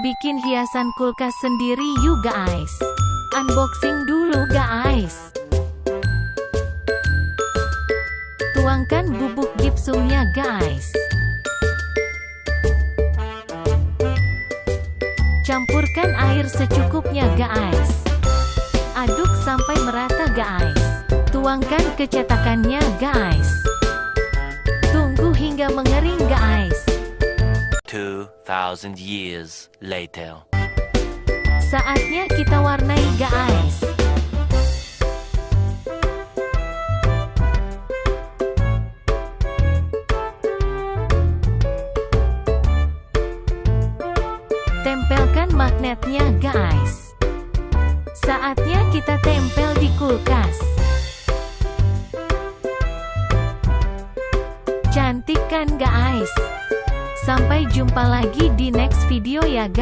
Bikin hiasan kulkas sendiri yuk guys. Unboxing dulu guys. Tuangkan bubuk gipsumnya guys. Campurkan air secukupnya guys. Aduk sampai merata guys. Tuangkan ke cetakannya guys. Tunggu hingga mengering guys. 2,000 years later. Saatnya kita warnai guys. Tempelkan magnetnya guys. Saatnya kita tempel di kulkas. Cantik kan guys? Sampai jumpa lagi di next video ya guys.